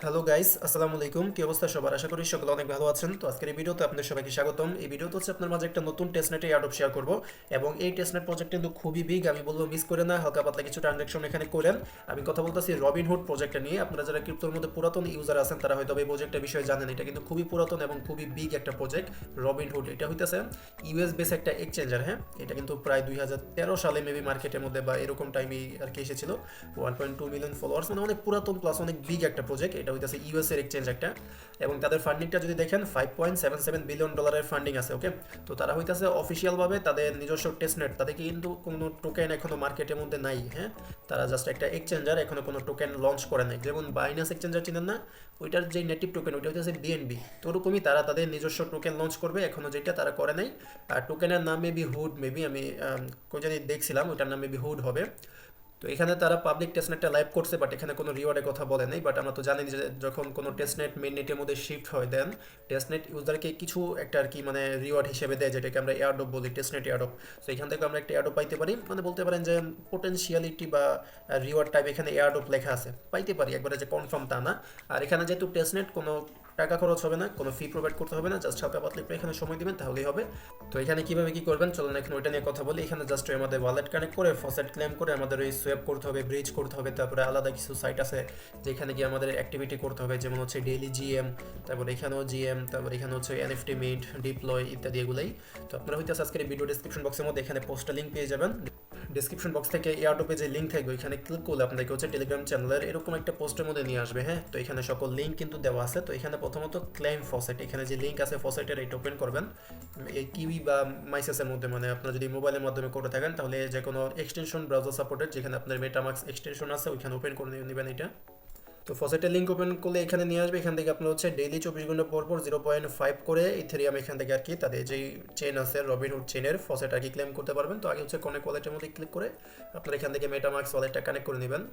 Hello guys, আসসালামু আলাইকুম। কি অবস্থা সবার? আশা করি সকলে অনেক ভালো আছেন। তো আজকের এই ভিডিওতে আপনাদের সবাইকে স্বাগতম। এই ভিডিওতে হচ্ছে আপনার মাঝে একটা নতুন টেস্টনেটে এয়ারড্রপ শেয়ার করব এবং এই টেস্টনেট প্রজেক্ট কিন্তু খুবই বিগ। আমি বলবো মিস করে না, হালকা পাতলা কিছু ট্রানজাকশন এখানে করেন। আমি কথা বলতেছি রবিনহুড প্রজেক্টটা নিয়ে। আপনারা যারা ক্রিপ্টোর মধ্যে পুরাতন ইউজার আছেন তারা হয়তো এই প্রজেক্টের বিষয়ে জানেন। এটা কিন্তু খুবই পুরাতন এবং খুবই বিগ একটা প্রজেক্ট রবিনহুড। এটা হইতেছে ইউএস বেস একটা এক্সচেঞ্জার। হ্যাঁ, এটা কিন্তু প্রায় 2013 সালে মেবি মার্কেটের মধ্যে বা এরকম টাইমে আর কি এসেছিল। 1.2 মিলিয়ন ফলোয়ার্স, মানে অনেক পুরাতন প্লাস অনেক বিগ একটা প্রজেক্ট। এটা হইতেছে ইউএস এর এক্সচেঞ্জ একটা, এবং তাদের ফান্ডিংটা যদি দেখেন $5.77 বিলিয়ন ফান্ডিং আছে। ওকে, তো তারা হইতেছে অফিসিয়ালভাবে তাদের নিজস্ব টেস্টনেট, তাদেরকে কিন্তু কোনো টোকেন এখনো মার্কেটের মধ্যে নাই। হ্যাঁ, তারা জাস্ট একটা এক্সচেঞ্জার, এখনো কোনো টোকেন লঞ্চ করে নাই। যেমন বাইনান্স এক্সচেঞ্জার চিনেন না, ওইটার যে নেটিভ টোকেন ওইটা হচ্ছে বিএনবি। তো ওরকমই তারা তাদের নিজস্ব টোকেন লঞ্চ করবে, এখনো যেটা তারা করে নাই। আর টোকেনের নাম মেবি হুড, মেবি আমি কই জানি দেখছিলাম, ওইটার নাম মেবি হুড হবে। তো এখানে তারা পাবলিক টেস্টনেটটা লাইভ করছে, বাট এখানে কোনো রিওয়ার্ডের কথা বলে নাই। বাট আমরা তো জানি যে যখন কোনো টেস্টনেট মেইন নেটের মধ্যে শিফট হয়, দেন টেস্টনেট ইউজারকে কিছু একটা আর কি মানে রিওয়ার্ড হিসেবে দেয়, যেটাকে আমরা এয়ারড্রপ বলি, টেস্টনেট এয়ারড্রপ। তো এখান থেকে আমরা একটা এয়ারড্রপ পাইতে পারি, মানে বলতে পারেন যে পোটেনশিয়ালিটি বা রিওয়ার্ড টাইপ এখানে এয়ারড্রপ লেখা আছে, পাইতে পারি, একবারে যে কনফার্ম তা না। আর এখানে যেহেতু টেস্টনেট, কোনো টাকা খরচ হবে না, কোনো ফি প্রোভাইড করতে হবে না, জাস্ট হালকা পাতলা একটু এখানে সময় দিবেন তাহলেই হবে। তো এখানে কিভাবে কি করবেন চলুন এখন ওইটা নিয়ে কথা বলি। এখানে জাস্ট আমাদের ওয়ালেট কানেক্ট করে ফসেট ক্লেম করে আমাদের ওই সোয়াপ করতে হবে, ব্রিজ করতে হবে। তারপরে আলাদা কিছু সাইট আছে যেখানে গিয়ে আমাদের অ্যাক্টিভিটি করতে হবে, যেমন হচ্ছে ডেইলি জিএম, তারপর এখানেও জিএম, তারপর এখানে হচ্ছে এনএফটি মিট, ডিপ্লয় ইত্যাদি এগুলোই। তো আপনারা হয়তো আজকের ভিডিও ডিসক্রিপশন বক্সের মধ্যে এখানে পোস্টটা লিঙ্ক পেয়ে যাবেন। ডিসক্রিপশন বক্স থেকে এয়ারড্রপে যে লিঙ্ক থাকবে ওইখানে ক্লিক করলে আপনাদেরকে হচ্ছে টেলিগ্রাম চ্যানেলের এরকম একটা পোস্টের মধ্যে নিয়ে আসবে। হ্যাঁ, তো এখানে সকল লিঙ্ক কিন্তু দেওয়া আছে। তো এখানে প্রথমত ক্লেম ফসেট, এখানে যে লিঙ্ক আছে ফসেটের, এটা ওপেন করবেন। এই কিউই বা মাইসেসের মধ্যে, মানে আপনারা যদি মোবাইলের মাধ্যমে করে থাকেন তাহলে যে কোনো এক্সটেনশন ব্রাউজার সাপোর্টেড, যেখানে আপনার মেটামাক্স এক্সটেনশন আছে ওইখানে ওপেন করে নেবেন এটা। তো ফসেটের লিঙ্ক ওপেন করলে এখানে নিয়ে আসবে। এখান থেকে আপনার হচ্ছে ডেইলি 24 ঘন্টা পর পর 0.5 করে ইথেরিয়াম এখান থেকে আর কি তাদের যেই চেন আছে রবিনহুড চেনের ফসেট আর কি ক্লেম করতে পারবেন। তো আগে হচ্ছে কনেক্ট ওয়ালেটের মধ্যে ক্লিক করে আপনার এখান থেকে মেটামাক্স ওয়ালেটটা কানেক্ট করে নেবেন।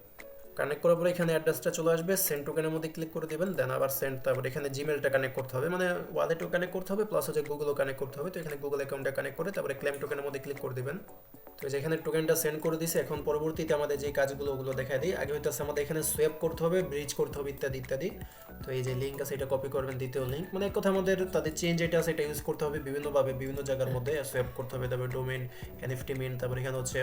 কানেক্ট করার পরে এখানে অ্যাড্রেসটা চলে আসবে, সেন্ড টোকেনের মধ্যে ক্লিক করে দেবেন, দেন আবার সেন্ড। তারপর এখানে জিমেলটা কানেক্ট করতে হবে, মানে ওয়ালেটও কানেক্ট করতে হবে প্লাস হচ্ছে গুগলও কানেক্ট করতে হবে। তো এখানে গুগল অ্যাকাউন্টটা কানেক্ট করে তারপরে ক্লেম টোকেনের মধ্যে ক্লিক করে দেবেন। তো যেখানে টোকেনটা সেন্ড করে দিছে, এখন পরবর্তীতে আমাদের যে কাজগুলো ওগুলো দেখায় দিই। আগে হইতেছে আমাদের এখানে সোয়াপ করতে হবে, ব্রিজ করতে হবে ইত্যাদি ইত্যাদি। তো এই যে লিঙ্ক আছে এটা কপি করবেন, দ্বিতীয় লিঙ্ক, মানে এক কথা আমাদের তাদের চেঞ্জ যেটা আছে এটা ইউজ করতে হবে বিভিন্নভাবে, বিভিন্ন জায়গার মধ্যে সোয়াপ করতে হবে। তারপরে ডোমেন, এনএফটি মিন, তারপর এখানে হচ্ছে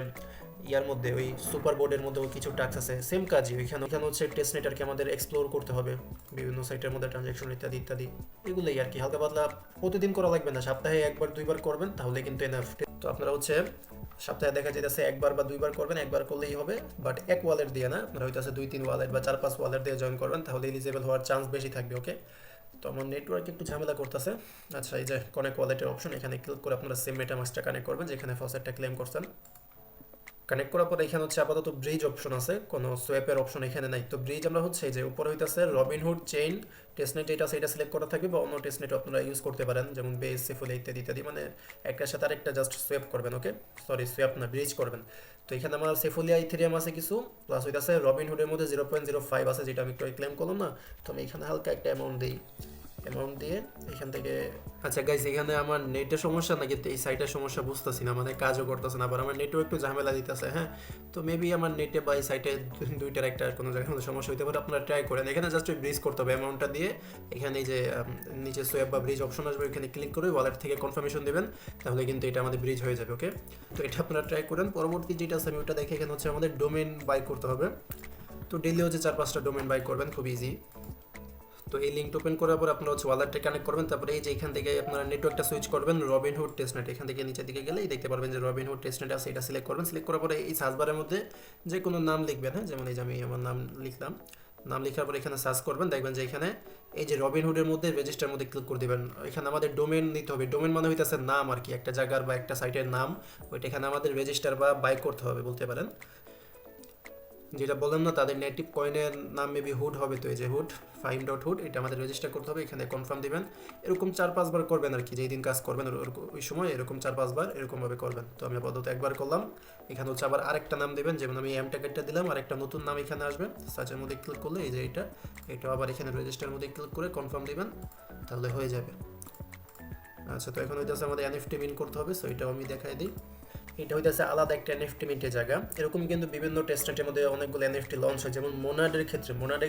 ইয়ার মধ্যে ওই সুপার বোর্ডের মধ্যেও কিছু টাস্ক আছে, সেম কাজই ওইখানে। এখানে হচ্ছে টেস্টনেট আর কি আমাদের এক্সপ্লোর করতে হবে, বিভিন্ন সাইটের মধ্যে ট্রানজ্যাকশন ইত্যাদি ইত্যাদি। এগুলোই আর কি, হালকা পাতলা প্রতিদিন করা লাগবে না, সপ্তাহে একবার দুইবার করবেন তাহলে কিন্তু এনাফ। তো আপনারা হচ্ছে সপ্তাহে দেখা যাইতেছে একবার বা দুইবার করবেন, একবার করলেই হবে। বাট এক ওয়ালেট দিয়ে না, আপনারা হইতেছে 2-3 ওয়ালেট বা 4-5 ওয়ালেট দিয়ে জয়েন করবেন, তাহলে এলিজেবল হওয়ার চান্স বেশি থাকবে। ওকে, তো আমার নেটওয়ার্ক একটু ঝামেলা করতেছে। আচ্ছা, এই যে কানেক্ট ওয়ালেটের অপশন, এখানে ক্লিক করে আপনারা সেম মেটামাক্সটা কানেক্ট করবেন যেখানে ফসেটটা ক্লেম করছেন। কানেক্ট করার পরে এখানে হচ্ছে আপাতত ব্রিজ অপশন আছে, কোনো সোয়াপের অপশন এখানে নাই। তো ব্রিজ আমরা হচ্ছে যে উপরে হইতেছে রবিনহুড চেইন টেস্টনেট, এটা সেটা সিলেক্ট করা থাকবে, বা অন্য টেস্টনেট আপনারা ইউজ করতে পারেন, যেমন বেস, সেফুল ইত্যাদি ইত্যাদি, মানে একটার সাথে আরেকটা জাস্ট সোয়াপ করবেন। ওকে, সরি সোয়াপ না, ব্রিজ করবেন। তো এখানে আমার সেফুলিয়া ইথেরিয়াম আছে কিছু, প্লাস হইতেছে রবিনহুডের মধ্যে 0.05 আছে, যেটা আমি একটু ক্লেম করলাম না। তো আমি এখানে হালকা একটা অ্যামাউন্ট দিই, অ্যামাউন্ট দিয়ে এখান থেকে। আচ্ছা গাইস, এখানে আমার নেটের সমস্যা না, কিন্তু এই সাইটের সমস্যা বুঝতেছি না, মানে কাজও করতেছে না, আবার আমার নেটও একটু ঝামেলা দিতেছে। হ্যাঁ, তো মেবি আমার নেটে বা এই সাইটে দুইটার একটা কোনো জায়গায় কোনো সমস্যা হতে পারে, আপনারা ট্রাই করেন। এখানে জাস্ট ওই ব্রিজ করতে হবে অ্যামাউন্টটা দিয়ে। এখানে এই যে নিচে সোয়াপ বা ব্রিজ অপশন আসবে, এখানে ক্লিক করে ওয়ালেট থেকে কনফার্মেশন দেবেন, তাহলে কিন্তু এটা আমাদের ব্রিজ হয়ে যাবে। ওকে, তো এটা আপনারা ট্রাই করেন। পরবর্তী যেটা আছে আমি ওটা দেখে, এখানে হচ্ছে আমাদের ডোমেন বাই করতে হবে। তো ডেইলি হচ্ছে 4-5টা ডোমেন বাই করবেন, খুব ইজি। তো এই লিঙ্কটা ওপেন করার পর আপনারা হচ্ছে ওয়ালেটটা কানেক্ট করবেন। তারপরে এই যে এখান থেকে আপনারা নেটওয়ার্কটা সুইচ করবেন রবিনহুড টেস্টনেট, এখান থেকে নিচের দিকে গেলেই দেখতে পারবেন যে রবিনহুড টেস্টনেট আছে, এটা সিলেক্ট করবেন। সিলেক্ট করার পরে এই সার্চ বারের মধ্যে যে কোনো নাম লিখবেন। হ্যাঁ, যেমন এই যে আমি আমার নাম লিখলাম, নাম লেখার পরে এখানে সার্চ করবেন, দেখবেন যে এখানে এই যে রবিনহুডের মধ্যে রেজিস্টার মধ্যে ক্লিক করে দেবেন। এখানে আমাদের ডোমেন নিতে হবে, ডোমেন মানে হইতেছে নাম আর কি, একটা জায়গার বা একটা সাইটের নাম, ওইটা এখানে আমাদের রেজিস্টার বা বাই করতে হবে বলতে পারেন। যেটা বললাম না, তাদের নেটিভ কয়েনের নাম মেবি হুড হবে। তো এই যে হুড, ফাইম.হুড, এটা আমাদের রেজিস্টার করতে হবে, এখানে কনফার্ম দিবেন। এরকম 4-5 বার করবেন আর কি, যেই দিন কাজ করবেন ওই সময় এরকম 4-5 বার এরকমভাবে করবেন। তো আমি আপাতত একবার করলাম। এখানে হচ্ছে আবার আরেকটা নাম দেবেন, যেমন আমি এম ট্যাগেরটা দিলাম, আর একটা নতুন নাম এখানে আসবে। সার্চের মধ্যে ক্লিক করলে এই যে এটা আবার এখানে রেজিস্টারের মধ্যে ক্লিক করে কনফার্ম দিবেন, তাহলে হয়ে যাবে। আচ্ছা, তো এখন হইতেছে আমাদের এনএফটি মিন করতে হবে, সো এটাও আমি দেখাই দিই। এটা হইতেছে আলাদা একটা এনএফটি মিন্টের জায়গা। এরকম কিন্তু বিভিন্ন টেস্টনেটের মধ্যে অনেকগুলো এনএফটি লঞ্চ হয়, যেমন মোনাডের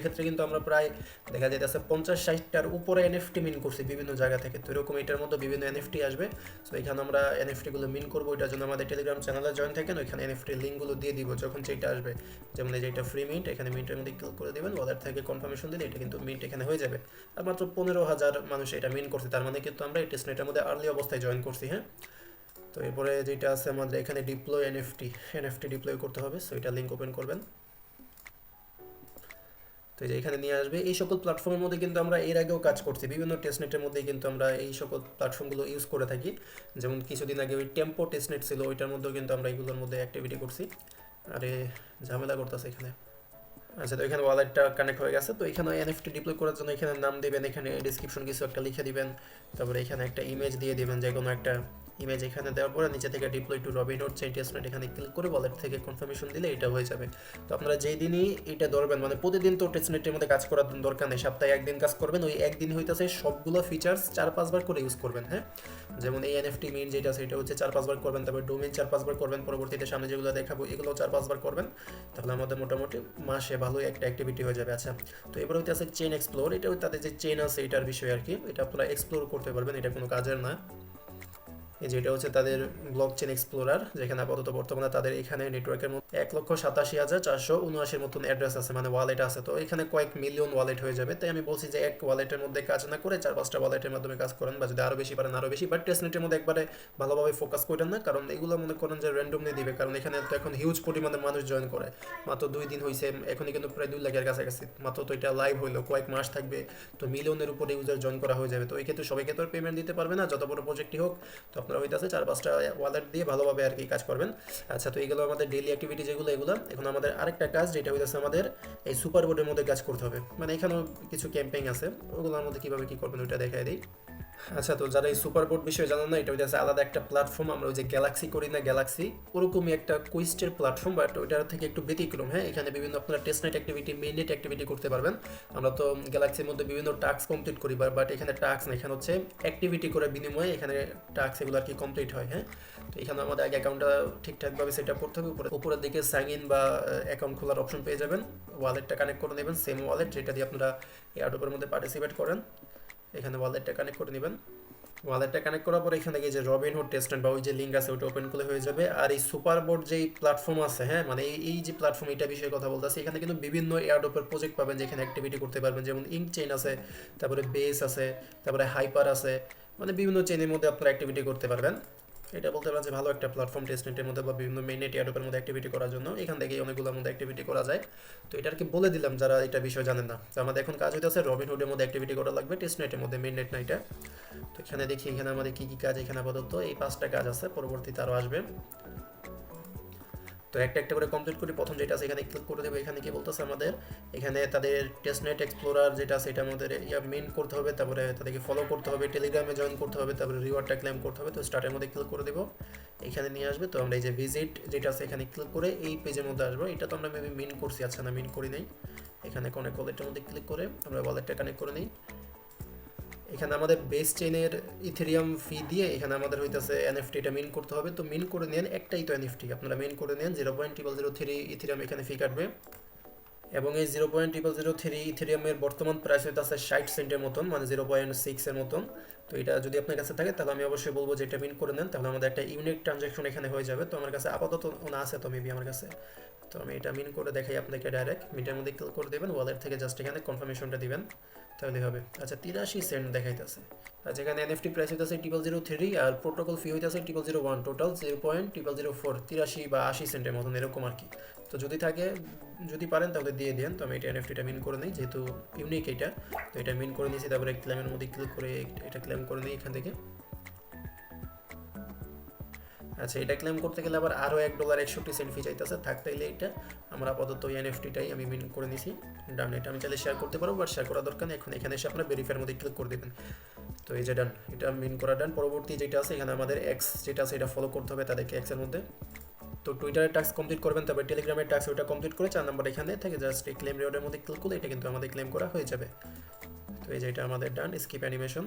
ক্ষেত্রে কিন্তু আমরা প্রায় দেখা যাইতেছে 50-60টার উপরে এনএফটি মিন করছি বিভিন্ন জায়গা থেকে। তো এরকম এটার মধ্যে বিভিন্ন এনএফটি আসবে। সো এখানে আমরা এনএফটিগুলো মিন করবো, এটার জন্য আমাদের টেলিগ্রাম চ্যানেলে জয়েন থাকেন, ওইখানে এনএফটি লিঙ্কগুলো দিয়ে দিব যখন যেটা আসবে। যেমন এই যে এটা ফ্রি মিন্ট, এখানে মিন্টের মধ্যে ক্লিক করে দেবেন, ওয়ালেট থেকে কনফার্মেশন দিলে এটা কিন্তু মিন্ট এখানে হয়ে যাবে। আর মাত্র 15,000 মানুষ এটা মিন করছে, তার মানে কিন্তু আমরা এই টেস্টনেটের মধ্যে আর্লি অবস্থায় জয়েন করছি। হ্যাঁ, তো এরপরে যেটা আছে আমাদের এখানে ডিপ্লয় এনএফটি ডিপ্লয় করতে হবে। সো এটা লিঙ্ক ওপেন করবেন, তো এই যে এখানে নিয়ে আসবে। এই সকল প্ল্যাটফর্মের মধ্যে কিন্তু আমরা এর আগেও কাজ করছি, বিভিন্ন টেস্টনেটের মধ্যে কিন্তু আমরা এই সকল প্ল্যাটফর্মগুলো ইউজ করে থাকি। যেমন কিছুদিন আগে ওই টেম্পো টেস্টনেট ছিল, ওইটার মধ্যেও কিন্তু আমরা এইগুলোর মধ্যে অ্যাক্টিভিটি করছি। আরে ঝামেলা করতেছে এখানে। আচ্ছা, তো এখানে ওয়ালেটটা কানেক্ট হয়ে গেছে। তো এখানে এনএফটি ডিপ্লয় করার জন্য এখানে নাম দিবেন, এখানে ডেসক্রিপশন কিছু একটা লিখে দিবেন, তারপরে এখানে একটা ইমেজ দিয়ে দিবেন, যে কোনো একটা ইমেজ এখানে দেওয়ার পরে নিচে থেকে deploy to Robinhood chain testnet এখানে ক্লিক করে ওয়ালেট থেকে কনফার্মেশন দিলে এটা হয়ে যাবে। তো আপনারা যেই দিনই এটা ধরবেন, মানে প্রতিদিন তো টেস্টনেটের মধ্যে কাজ করার দরকার নেই, সপ্তাহে একদিন কাজ করবেন, ওই একদিন হইতেছে সবগুলো ফিচার্স 4-5 বার করে ইউজ করবেন। হ্যাঁ, যেমন এই এনএফটি মিন যেটা সেটা হচ্ছে 4-5 বার করবেন, তারপর ডোমেইন 4-5 বার করবেন, পরবর্তীতে সামনে যেগুলো দেখাবো এগুলো 4-5 বার করবেন, তাহলে আমাদের মোটামুটি মাসে ভালোই একটা অ্যাক্টিভিটি হয়ে যাবে। আচ্ছা, তো এবার হইতে আছে চেইন এক্সপ্লোর, এটা তাদের যে চেইন আছে এটার বিষয় আর কি, এটা আপনারা এক্সপ্লোর করতে পারবেন, এটা কোনো কাজের না। এই যেটা হচ্ছে তাদের ব্লক চেন এক্সপ্লোরার, যেখানে আপাতত বর্তমানে তাদের এখানে নেটওয়ার্কের মধ্যে 1,87,479 মতন অ্যাড্রেস আছে, মানে ওয়ালেট আছে। তো এখানে কয়েক মিলিয়ন ওয়ালেট হয়ে যাবে, তাই আমি বলছি যে এক ওয়ালেটের মধ্যে কাজ না করে 4-5টা ওয়ালেটের মাধ্যমে কাজ করেন, বা যদি আরও বেশি পারেন আরও বেশি, বাট টেস্টনেটের মধ্যে একবারে ভালোভাবে ফোকাস করেন না, কারণ এগুলো মনে করেন যে র্যান্ডমলি দিবে, কারণ এখানে তো এখন হিউজ পরিমাণে মানুষ জয়েন করে। মাত্র 2 দিন হয়েছে, এখনই কিন্তু প্রায় 2 লাখের কাছাকাছি মাত্র। তো এটা লাইভ হইলো, কয়েক মাস থাকবে, তো মিলিয়নের উপরে ইউজার জয়েন করা হয়ে যাবে। তো এই ক্ষেত্রে সবাইকে তো পেমেন্ট দিতে পারবে না, যত বড় প্রজেক্টই হোক। তো আপনারা হইতেছে 4-5টা ওয়ালেট দিয়ে ভালোভাবে আর কি কাজ করবেন। আচ্ছা, তো এইগুলো আমাদের ডেইলি অ্যাক্টিভিটি যেগুলো, এগুলো এখন আমাদের আরেকটা কাজ যেটা হইতেছে আমাদের এই সুপার বোর্ডের মধ্যে কাজ করতে হবে, মানে এখানেও কিছু ক্যাম্পেইন আছে, ওগুলোর মধ্যে কীভাবে কী করবেন ওইটা দেখাই দিই। আচ্ছা, তো যারা এই সুপার বোর্ড বিষয়ে জানেন না, এটা হচ্ছে আলাদা একটা প্ল্যাটফর্ম, আমরা ওই যে গ্যালাক্সি করি না, গ্যালাক্সি ওরকমই একটা কুইস্টের প্ল্যাটফর্ম, বাট ওইটার থেকে একটু ব্যতিক্রম। হ্যাঁ, এখানে বিভিন্ন আপনারা টেস্টনেট অ্যাক্টিভিটি, মেইননেট অ্যাক্টিভিটি করতে পারবেন। আমরা তো গ্যালাক্সির মধ্যে বিভিন্ন টাস্ক কমপ্লিট করি, বাট এখানে টাস্ক না, এখানে হচ্ছে অ্যাক্টিভিটি করে বিনিময়ে এখানে টাস্ক এগুলো আর কি কমপ্লিট হয়। হ্যাঁ, তো এখানে আমাদের আগে অ্যাকাউন্টটা ঠিকঠাকভাবে সেট আপ করতে হবে। উপরের দিকে সাইন ইন বা অ্যাকাউন্ট খোলার অপশন পেয়ে যাবেন, ওয়ালেটটা কানেক্ট করে নেবেন, সেম ওয়ালেট যেটা দিয়ে আপনারা এয়ারড্রপের মধ্যে পার্টিসিপেট করেন, এখানে ওয়ালেটটা কানেক্ট করে নেবেন। ওয়ালেটটা কানেক্ট করার পর এখানে গিয়ে যে রবিনহুড টেস্টনেট বা ওই যে লিঙ্ক আছে ওটা ওপেন করলে হয়ে যাবে। আর এই সুপার বোর্ড যেই প্ল্যাটফর্ম আছে, হ্যাঁ, মানে এই যে প্ল্যাটফর্ম, এটা বিষয়ে কথা বলতেছি, এখানে কিন্তু বিভিন্ন এয়ারড্রপের প্রজেক্ট পাবেন যেখানে অ্যাক্টিভিটি করতে পারবেন, যেমন ইঙ্ক চেইন আছে, তারপরে বেস আছে, তারপরে হাইপার আছে, মানে বিভিন্ন চেইনের মধ্যে আপনারা অ্যাক্টিভিটি করতে পারবেন। এটা বলতে পারেন যে ভালো একটা প্ল্যাটফর্ম টেস্টনেটের মধ্যে বা বিভিন্ন মেইননেট এয়ারড্রপের মধ্যে অ্যাক্টিভিটি করার জন্য, এখান থেকেই অনেকগুলোর মধ্যে অ্যাক্টিভিটি করা যায়। তো এটা আর কি বলে দিলাম যারা এটা বিষয়ে জানেন না। তো আমাদের এখন কাজ হইতেছে রবিনহুডের মধ্যে অ্যাক্টিভিটি করা লাগবে, টেস্টনেটের মধ্যে, মেইননেট না এটা। তো এখানে দেখি এখানে আমাদের কী কী কাজ, এখানে আপাতত এই 5টা কাজ আছে, পরবর্তীতে আরও আসবে। তো একটা একটা করে কমপ্লিট করি। প্রথম যেটা আছে এখানে ক্লিক করে দেবো, এখানে কি বলতেছে আমাদের এখানে তাদের টেস্টনেট এক্সপ্লোরার যেটা আছে এটা আমাদের মেইন করতে হবে, তারপরে তাদেরকে ফলো করতে হবে, টেলিগ্রামে জয়েন করতে হবে, তারপরে রিওয়ার্ডটা ক্লেম করতে হবে। তো স্টার্টের মধ্যে ক্লিক করে দেবো, এখানে নিয়ে আসবে। তো আমরা এই যে ভিজিট যেটা আছে এখানে ক্লিক করে এই পেজের মধ্যে আসবো। এটা তো আমরা মেবি মিন করছি, আচ্ছা না মিন করি নাই। এখানে কানেক্ট ওয়ালেটের মধ্যে ক্লিক করে আমরা ওয়ালেটটা কানেক্ট করে নিই। এখানে আমাদের বেস চেইনের ইথেরিয়াম ফি দিয়ে এখানে আমাদের হইতেছে এনএফটিটা মিন করতে হবে। তো মিন করে নেন, একটাই তো এনএফটি, আপনারা মিন করে নেন। 0.0003 ইথেরিয়াম এখানে ফি কাটবে, এবং এই 0.0003 ইথেরিয়ামের বর্তমান প্রাইস হইতেছে 60 সেন্টের মতন, মানে 0.6 এর মতন। তো এটা যদি আপনার কাছে থাকে তাহলে আমি অবশ্যই বলবো যে এটা মিন করে নেন, তাহলে আমাদের একটা ইউনিক ট্রানজ্যাকশন এখানে হয়ে যাবে। তো আমার কাছে আপাতত না আছে, তো মেবি আমার কাছে, তো আমি এটা মিন করে দেখাই আপনাকে। ডাইরেক্ট মিটার মধ্যে ক্লিক করে দেবেন, ওয়ালেট থেকে জাস্ট এখানে কনফার্মেশনটা দিবেন, তাহলে হবে। আচ্ছা, 83 সেন্ট দেখাইতেছে। আর যেখানে এনএফটি প্রাইস হইতেছে 0.003 আর প্রোটোকল ফি হইতেছে 0.001, টোটাল 0.004, 83 বা 80 সেন্টের মতন এরকম আর কি। তো যদি থাকে, যদি পারেন তাহলে দিয়ে দেন। তো আমি এটা এনএফটিটা মিন করে নিই, যেহেতু ইউনিক এটা। তো এটা মিন করে নিয়েছি, তারপরে ক্লেমের মধ্যে ক্লিক করে এটা ক্লেম করে নিই এখান থেকে। আচ্ছা, এটা ক্লেম করতে গেলে আবার আরও $1.61 ফি চাইতেছে, থাক তাইলে এটা আমরা আপাতত এনএফটিটাই আমি মিন করে নিছি। ডান, এটা আমি চাইলে শেয়ার করতে পারবো, বাট শেয়ার করার দরকার নেই। এখন এখানে এসে আপনার ভেরিফাইয়ের মধ্যে ক্লিক করে দেবেন। তো এই যে ডান, এটা মিন করা ডান। পরবর্তী যেটা আছে এখানে আমাদের এক্স যেটা আছে এটা ফলো করতে হবে তাদেরকে, এক্সের মধ্যে। তো টুইটারের টাস্ক কমপ্লিট করবেন, তারপর টেলিগ্রামের টাস্ক ওটা কমপ্লিট করে 4 নম্বর এখানে থেকে জাস্ট এই ক্লেম রিওয়ার্ডের মধ্যে ক্লিক করলে এটা কিন্তু আমাদের ক্লেম করা হয়ে যাবে। তো এই যে এটা আমাদের ডান, স্কিপ অ্যানিমেশন।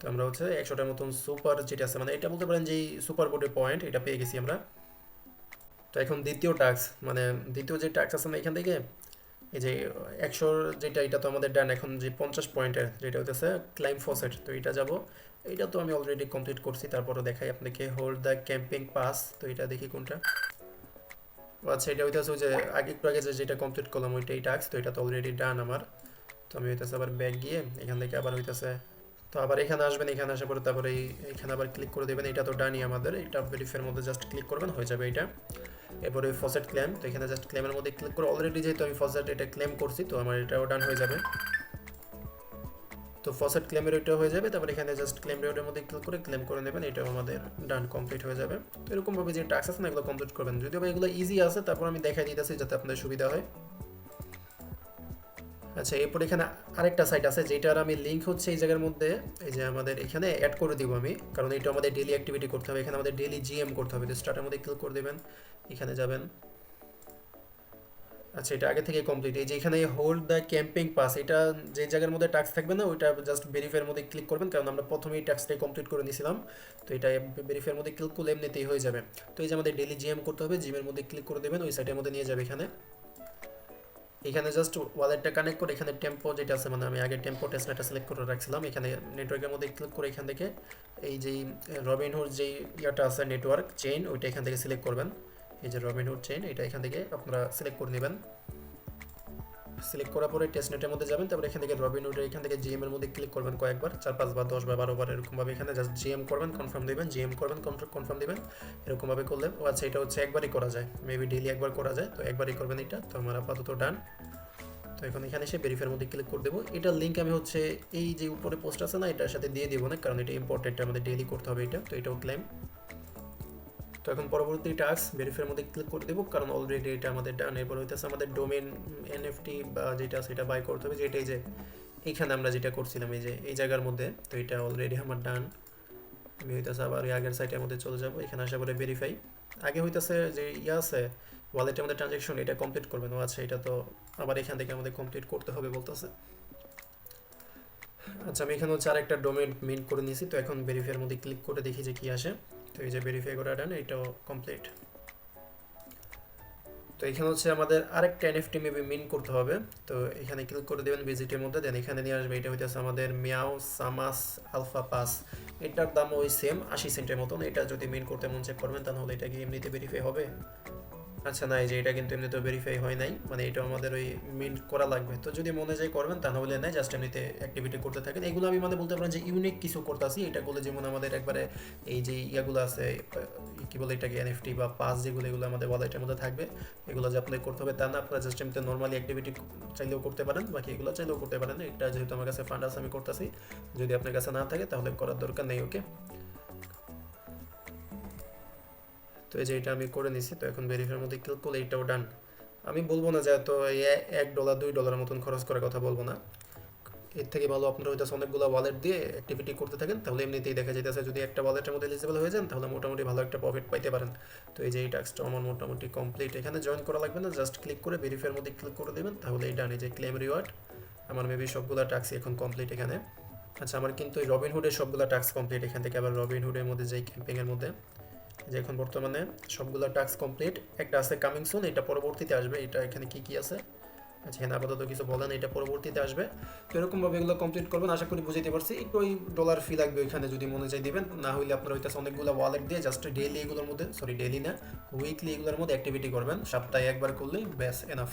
তো আমরা হচ্ছে 100টার মতন সুপার যেটা আছে, মানে এটা বলতে পারেন যে সুপার বোর্ডের পয়েন্ট এটা পেয়ে গেছি আমরা। তো এখন দ্বিতীয় টাস্ক, মানে দ্বিতীয় যে টাস্ক আছে না এখান থেকে, এই যে 100 যেটা, এটা তো আমাদের ডান। এখন যে 50 পয়েন্টের যেটা হইতেছে ক্লাইম ফসেট, তো এটা যাব। এটা তো আমি অলরেডি কমপ্লিট করছি, তারপরও দেখাই আপনাকে। হোল্ড দ্য ক্যাম্পিং পাস, তো এটা দেখি কোনটা। আচ্ছা, এটা হইতেছে ওই যে একটু আগে যেটা কমপ্লিট করলাম ওইটাই টাস্ক, তো এটা তো অলরেডি ডান আমার। তো আমি হইতেছে আবার ব্যাক গিয়ে এখান থেকে আবার হইতেছে, তো আবার এখানে আসবেন, এখানে আসার পরে তারপরে এইখানে আবার ক্লিক করে দেবেন। এটা তো ডানই আমাদের, এটা ভেরিফাইয়ের মধ্যে জাস্ট ক্লিক করবেন, হয়ে যাবে এটা। এরপরে ফসেট ক্লেম, তো এখানে জাস্ট ক্লেমের মধ্যে ক্লিক করে, অলরেডি যেহেতু আমি ফসেট এটা ক্লেম করছি, তো আমার এটাও ডান হয়ে যাবে। তো ফসেট ক্লেমের ওইটা হয়ে যাবে, তারপর এখানে জাস্ট ক্লেম রেওয়ার্ডের মধ্যে ক্লিক করে ক্লেম করে নেবেন, এটাও আমাদের ডান কমপ্লিট হয়ে যাবে। তো এরকমভাবে যে টাস্ক আছে না এগুলো কমপ্লিট করবেন, যদিও বা এগুলো ইজি আছে, তারপর আমি দেখাই দিতেছি যাতে আপনাদের সুবিধা হয়। আচ্ছা, এরপর এখানে আরেকটা সাইট আছে যেটার আমি লিঙ্ক হচ্ছে এই জায়গার মধ্যে, এই যে আমাদের এখানে অ্যাড করে দিব আমি, কারণ এটা আমাদের ডেইলি অ্যাক্টিভিটি করতে হবে, এখানে আমাদের ডেইলি জিএম করতে হবে। তো স্টার্টের মধ্যে ক্লিক করে দেবেন, এখানে যাবেন। আচ্ছা, এটা আগে থেকে কমপ্লিট। এই যে এখানে হোল্ড দ্য ক্যাম্পিং পাস, এটা যে জায়গার মধ্যে টাস্ক থাকবে না ওইটা জাস্ট ভেরিফাইয়ের মধ্যে ক্লিক করবেন, কারণ আমরা প্রথমেই টাস্কটাই কমপ্লিট করে নিয়েছিলাম। তো এটা ভেরিফাইয়ের মধ্যে ক্লিক করলে এমনিতেই হয়ে যাবে। তো এই যে আমাদের ডেইলি জিএম করতে হবে, জিমের মধ্যে ক্লিক করে দেবেন, ওই সাইটের মধ্যে নিয়ে যাবে। এখানে জাস্ট ওয়ালেটটা কানেক্ট করে এখানে টেম্পো যেটা আছে, মানে আমি আগে টেম্পো টেস্টনেটটা সিলেক্ট করে রাখছিলাম, এখানে নেটওয়ার্কের মধ্যে ক্লিক করে এখান থেকে এই যে রবিনহুড যেই ইয়াটা আছে নেটওয়ার্ক চেইন, ওইটা এখান থেকে সিলেক্ট করবেন। এই যে রবিনহুড চেইন, এটা এখান থেকে আপনারা সিলেক্ট করে নেবেন। সিলেক্ট করার পরে টেস্টনেটের মধ্যে যাবেন, তারপরে এখান থেকে রবিনহুডের এখান থেকে জিএম এর মধ্যে ক্লিক করবেন কয়েকবার, 4-5 বার 10 বার 12 বার এরকমভাবে এখানে জাস্ট জিএম করবেন, কনফার্ম দেবেন, জিএম করবেন, কনফার্ম দেবেন, এরকমভাবে করলে। ও আচ্ছা, এটা হচ্ছে একবারই করা যায়, মেবি ডেইলি একবার করা যায়, তো একবারই করবেন এটা। তো আমার আপাতত ডান। তো এখন এখানে এসে ভেরিফাইয়ের মধ্যে ক্লিক করে দেবো। এটার লিঙ্ক আমি হচ্ছে এই যে উপরে পোস্ট আছে না এটার সাথে দিয়ে দেবো না, কারণ এটা ইম্পর্টেন্ট, আমাদের ডেইলি করতে হবে এটা। তো এটাও ক্লেম। তো এখন পরবর্তী টাস্ক ভেরিফাইয়ের মধ্যে ক্লিক করে দেবো, কারণ অলরেডি এটা আমাদের ডান। এরপর হইতেছে আমাদের ডোমেন এনএফটি বা যেটা সেটা বাই করতে হবে, যেটা এই যে এইখানে আমরা যেটা করছিলাম এই যে এই জায়গার মধ্যে, তো এটা অলরেডি আমার ডান। আমি হইতেছে আবার ওই আগের সাইটের মধ্যে চলে যাবো, এখানে আসার পরে ভেরিফাই। আগে হইতেছে যে ইয়ে আছে ওয়ালেটের মধ্যে ট্রানজ্যাকশন, এটা কমপ্লিট করবেন। ও আচ্ছা, এটা তো আবার এখান থেকে আমাদের কমপ্লিট করতে হবে বলতেছে। আচ্ছা, আমি এখানে হচ্ছে আরেকটা ডোমেন মিন্ট করে নিয়েছি, তো এখন ভেরিফাইয়ের মধ্যে ক্লিক করে দেখি যে কী আসে। তো এই যে ভেরিফাই করা ডান, এটাও কমপ্লিট। তো এখানে হচ্ছে আমাদের আরেকটা এনএফটি মেবি মিন্ট করতে হবে, তো এখানে ক্লিক করে দেবেন ভিজিটের মধ্যে, দেন এখানে নিয়ে আসবে। এটা হইতেছে আমাদের মিয়াও সামাস আলফা পাস, এটার দাম ওই সেম 80 সেন্টের মতন। এটা যদি মিন্ট করতে মন চেক করবেন, তাহলে এটা কি এমনিতে ভেরিফাই হবে? আচ্ছা না, এই যে এটা কিন্তু এমনিতে ভেরিফাই হয় নাই, মানে এটা আমাদের ওই মিন্ট করা লাগবে। তো যদি মনে যায় করবেন, তাহলে নাই, জাস্ট এমনিতে অ্যাক্টিভিটি করতে থাকেন। এগুলো আমি মানে বলতে পারেন যে ইউনিক কিছু করতেছি এটা করলে, যেমন আমাদের একবারে এই যে ইয়াগুলো আছে কি বলে এটাকে এনএফটি বা পাস যেগুলো, এগুলো আমাদের ওয়ালেটের মধ্যে থাকবে। এগুলো যে আপনাকে করতে হবে তা না, আপনারা জাস্ট এমনিতে নর্মালি অ্যাক্টিভিটি চাইলেও করতে পারেন, বাকি এগুলো চাইলেও করতে পারেন। এটা যেহেতু আমার কাছে ফান্ড আছে আমি করতেছি, যদি আপনার কাছে না থাকে তাহলে করার দরকার নেই। ওকে, তো এই যে এটা আমি করে নিছি। তো এখন ভেরিফাইয়ের মধ্যে ক্লিক করলে এটাও ডান। আমি বলবো না যে এত $1 $2 মতন খরচ করার কথা বলবো না, এর থেকে ভালো আপনারা হয়তো অনেকগুলো ওয়ালেট দিয়ে অ্যাক্টিভিটি করতে থাকেন, তাহলে এমনিতেই দেখা যাইতেছে যদি একটা ওয়ালেটের মধ্যে এলিজিবল হয়ে যান তাহলে মোটামুটি ভালো একটা প্রফিট পাইতে পারেন। তো এই যে এই টাস্কটা আমার মোটামুটি কমপ্লিট। এখানে জয়েন করা লাগবে না, জাস্ট ক্লিক করে ভেরিফাইয়ের মধ্যে ক্লিক করে দেবেন, তাহলে এই ডান। এই যে ক্লেম রিওয়ার্ড, আমার মেবি সবগুলো টাস্কই এখন কমপ্লিট এখানে। আচ্ছা, আমার কিন্তু এই রবিনহুডের সবগুলো টাস্ক কমপ্লিট। এখান থেকে আবার রবিনহুডের মধ্যে যেই ক্যাম্পিংয়ের মধ্যে, যে এখন বর্তমানে সবগুলো টাস্ক কমপ্লিট। একটা আছে কামিং সুন, এটা পরবর্তীতে আসবে। এটা এখানে কি কি আছে, আচ্ছা এখানে আপাতত কিছু বলেন, এটা পরবর্তীতে আসবে। তো এরকমভাবে এগুলো কমপ্লিট করবেন, আশা করি বুঝাইতে পারছি। একটু ওই ডলার ফি লাগবে ওইখানে, যদি মনে চাই দিবেন, না হইলে আপনার হইতেছে অনেকগুলো ওয়ালেট দিয়ে জাস্ট ডেইলি এগুলোর মধ্যে, সরি ডেইলি না, উইকলি এগুলোর মধ্যে অ্যাক্টিভিটি করবেন, সপ্তাহে একবার করলেই ব্যাস এনাফ।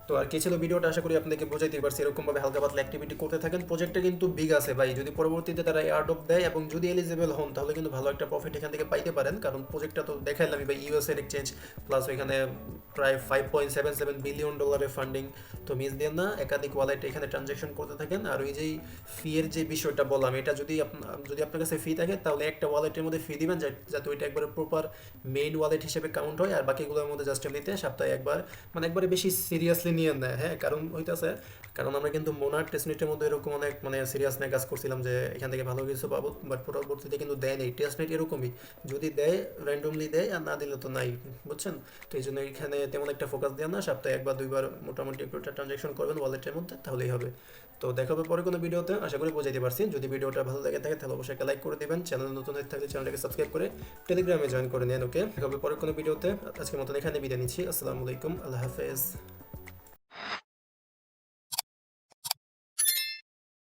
তো আর কি ছিল ভিডিওটা, আশা করি আপনাদেরকে বোঝাইতে পারছি। এরকমভাবে হালকা পাতলা অ্যাক্টিভিটি করতে থাকেন। প্রজেক্টটা কিন্তু বিগ আছে ভাই, যদি পরবর্তীতে তারা এয়ারড্রপ দেয় এবং যদি এলিজিবল হন, তাহলে কিন্তু ভালো একটা প্রফিট এখান থেকে পাইতে পারেন। কারণ প্রজেক্টটা তো দেখাইলাম ভাই, ইউএসএর এক্সচেঞ্জ প্লাস ওইখানে প্রায় $5.77 বিলিয়ন ফান্ডিং। তো মিস দিয়ে না, একাধিক ওয়ালেট এখানে ট্রানজ্যাকশন করতে থাকেন। আর ওই যে ফি এর যে বিষয়টা বললাম, এটা যদি আপনার কাছে ফি থাকে তাহলে একটা ওয়ালেটের মধ্যে ফি দিবেন, যাতে ওইটা একবারে প্রপার মেইন ওয়ালেট হিসেবে কাউন্ট হয়, আর বাকিগুলোর মধ্যে জাস্ট এমনিতে সপ্তাহে একবার, মানে একবারে বেশি সিরিয়াসলি নিয়ে নেয়, হ্যাঁ, কারণ হইতাছে কারণ আমরা কিন্তু মোনার টেস্টনেটের মধ্যে এরকম অনেক মানে সিরিয়াস নিয়ে কাজ করছিলাম যে এখান থেকে ভালো কিছু পাবো, বাট পরবর্তীতে কিন্তু দেয় নেই। টেস্টনেট এরকমই, যদি দেয় র্যান্ডমলি দেয়, আর না দিলে তো নাই, বুঝছেন? তো এই জন্য এখানে তেমন একটা ফোকাস দেওয়া না, সপ্তাহে একবার দুইবার মোটামুটি একটু ট্রানজাকশন করবেন ওয়ালেটের মধ্যে, তাহলেই হবে। তো দেখা হবে পরে কোনো ভিডিওতে, আশা করি বোঝাইতে পারছি। যদি ভিডিওটা ভালো লাগে থাকে তাহলে অবশ্যই একটা লাইক করে দিবেন, চ্যানেল নতুন হয়ে থাকলে চ্যানেলটাকে সাবস্ক্রাইব করে টেলিগ্রামে জয়েন করে নেন। ওকে, দেখা হবে পরে কোনো ভিডিওতে। আজকের মতন এখানে বিদায় নিচ্ছি। আসসালামু আলাইকুম, আল্লাহ হাফেজ।